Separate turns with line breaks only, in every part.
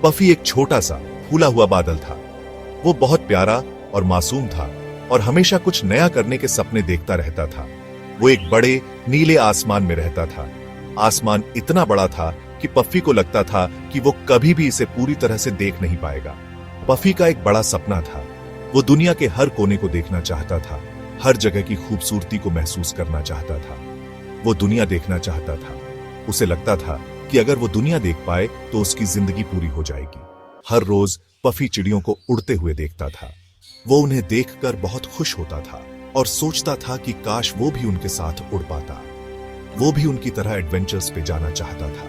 Puffy एक छोटा सा फूला हुआ बादल था। वो बहुत प्यारा और मासूम था और हमेशा कुछ नया करने के सपने देखता रहता था। वो एक बड़े नीले आसमान में रहता था। आसमान इतना बड़ा था कि पफी को लगता था कि वो कभी भी इसे पूरी तरह से देख नहीं पाएगा। पफी का एक बड़ा सपना था। वो दुनिया के हर कोने को देखना चाहता था, हर जगह की खूबसूरती को महसूस करना चाहता था। वो दुनिया देखना चाहता था। उसे लगता था कि अगर वो दुनिया देख पाए तो उसकी जिंदगी पूरी हो जाएगी। हर रोज पफी चिड़ियों को उड़ते हुए देखता था। वो उन्हें देखकर बहुत खुश होता था और सोचता था कि काश वो भी उनके साथ उड़ पाता। वो भी उनकी तरह एडवेंचर्स पे जाना चाहता था।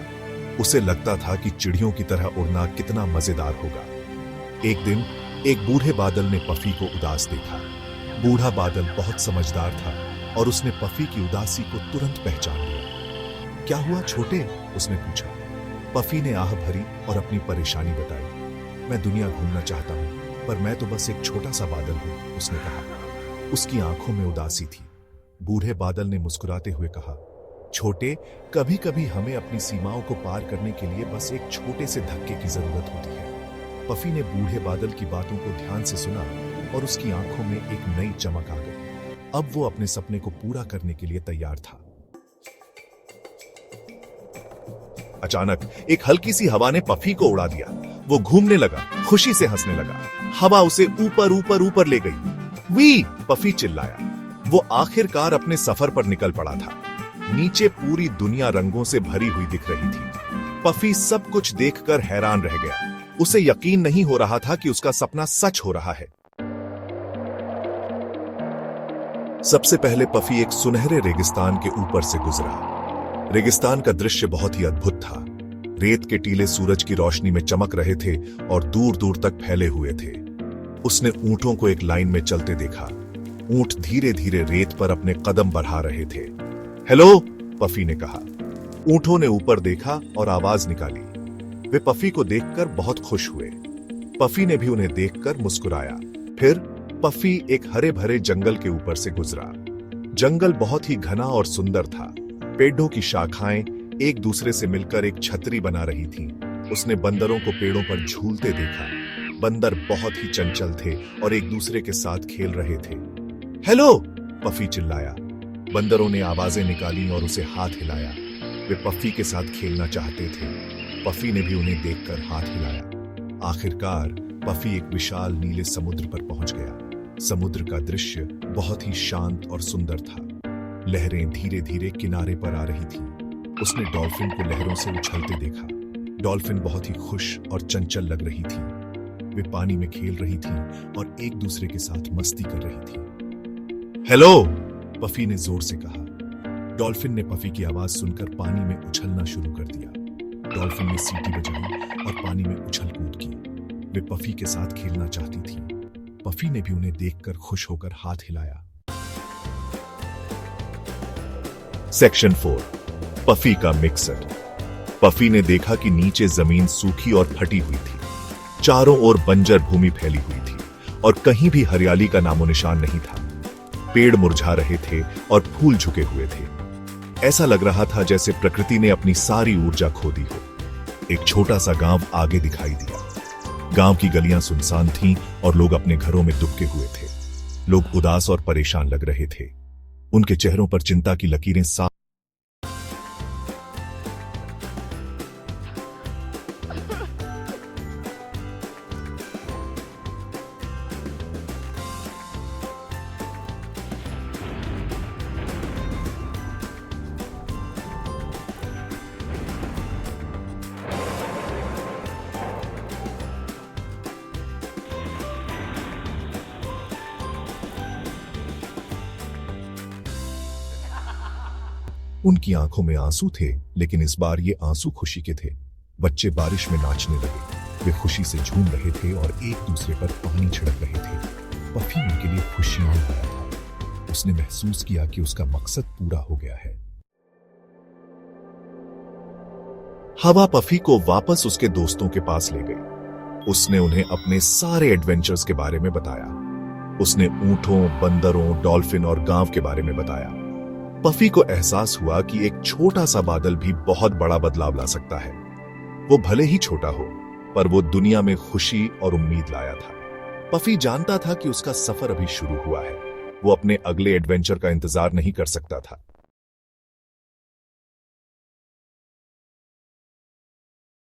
उसे लगता था कि चिड़ियों की तरह उड़ना कितना मजेदार होगा। एक दिन एक बूढ़े बादल ने पफी को उदास देखा। बूढ़ा बादल बहुत समझदार था और उसने पफी की उदासी को तुरंत पहचान लिया। क्या हुआ छोटे? उसने पूछा। पफी ने आह भरी और अपनी परेशानी बताई। मैं दुनिया घूमना चाहता हूं, पर मैं तो बस एक छोटा सा बादल हूं, उसने कहा। उसकी आंखों में उदासी थी। बूढ़े बादल ने मुस्कुराते हुए कहा, छोटे, कभी कभी हमें अपनी सीमाओं को पार करने के लिए बस एक छोटे से धक्के की जरूरत होती है। पफी ने बूढ़े बादल की बातों को ध्यान से सुना और उसकी आंखों में एक नई चमक आ गई। अब वो अपने सपने को पूरा करने के लिए तैयार था। अचानक एक हल्की सी हवा ने पफी को उड़ा दिया। वो घूमने लगा, खुशी से हंसने लगा। हवा उसे ऊपर ऊपर ऊपर ले गई। वी! पफी चिल्लाया। वो आखिरकार अपने सफर पर निकल पड़ा था। नीचे पूरी दुनिया रंगों से भरी हुई दिख रही थी। पफी सब कुछ देखकर हैरान रह गया। उसे यकीन नहीं हो रहा था कि उसका सपना सच हो रहा है। सबसे पहले पफी एक सुनहरे रेगिस्तान के ऊपर से गुजरा। रेगिस्तान का दृश्य बहुत ही अद्भुत था। रेत के टीले सूरज की रोशनी में चमक रहे थे और दूर दूर तक फैले हुए थे। उसने ऊंटों को एक लाइन में चलते देखा। ऊंट धीरे धीरे रेत पर अपने कदम बढ़ा रहे थे। हेलो, पफी ने कहा। ऊंटों ने ऊपर देखा और आवाज निकाली। वे पफी को देखकर बहुत खुश हुए। पफी ने भी उन्हें देखकर मुस्कुराया। फिर पफी एक हरे भरे जंगल के ऊपर से गुजरा। जंगल बहुत ही घना और सुंदर था। पेड़ों की शाखाएं एक दूसरे से मिलकर एक छतरी बना रही थीं। उसने बंदरों को पेड़ों पर झूलते देखा। बंदर बहुत ही चंचल थे और एक दूसरे के साथ खेल रहे थे। हेलो, पफी चिल्लाया। बंदरों ने आवाजें निकाली और उसे हाथ हिलाया। वे पफी के साथ खेलना चाहते थे। पफी ने भी उन्हें देखकर हाथ हिलाया। आखिरकार पफी एक विशाल नीले समुद्र पर पहुंच गया। समुद्र का दृश्य बहुत ही शांत और सुंदर था। लहरें धीरे धीरे किनारे पर आ रही थीं। उसने डॉल्फिन को लहरों से उछलते देखा। डॉल्फिन बहुत ही खुश और चंचल लग रही थी। वे पानी में खेल रही थीं और एक दूसरे के साथ मस्ती कर रही थी। हेलो, पफी ने जोर से कहा। डॉल्फिन ने पफी की आवाज सुनकर पानी में उछलना शुरू कर दिया। डॉल्फिन ने सीटी बजाई और पानी में उछल कूद की। वे पफी के साथ खेलना चाहती थी। पफी ने भी उन्हें देखकर खुश होकर हाथ हिलाया। सेक्शन 4, पफी का मिक्सर। पफी ने देखा कि नीचे जमीन सूखी और फटी हुई थी। चारों ओर बंजर भूमि फैली हुई थी और कहीं भी हरियाली का नामो निशान नहीं था। पेड़ मुरझा रहे थे और फूल झुके हुए थे। ऐसा लग रहा था जैसे प्रकृति ने अपनी सारी ऊर्जा खो दी हो। एक छोटा सा गांव आगे दिखाई दिया। गांव की गलियां सुनसान थीं और लोग अपने घरों में दुबके हुए थे। लोग उदास और परेशान लग रहे थे। उनके चेहरों पर चिंता की लकीरें साफ। उनकी आंखों में आंसू थे, लेकिन इस बार ये आंसू खुशी के थे। बच्चे बारिश में नाचने लगे। वे खुशी से झूम रहे थे और एक दूसरे पर पानी छिड़क रहे थे। पफी उनके लिए खुशियां लाया था। उसने महसूस किया कि उसका मकसद पूरा हो गया है। हवा पफी को वापस उसके दोस्तों के पास ले गई। उसने उन्हें अपने सारे एडवेंचर्स के बारे में बताया। उसने ऊंटों, बंदरों, डॉल्फिन और गांव के बारे में बताया। पफी को एहसास हुआ कि एक छोटा सा बादल भी बहुत बड़ा बदलाव ला सकता है। वो भले ही छोटा हो, पर वो दुनिया में खुशी और उम्मीद लाया था। पफी जानता था कि उसका सफर अभी शुरू हुआ है। वो अपने अगले एडवेंचर का इंतजार नहीं कर सकता था।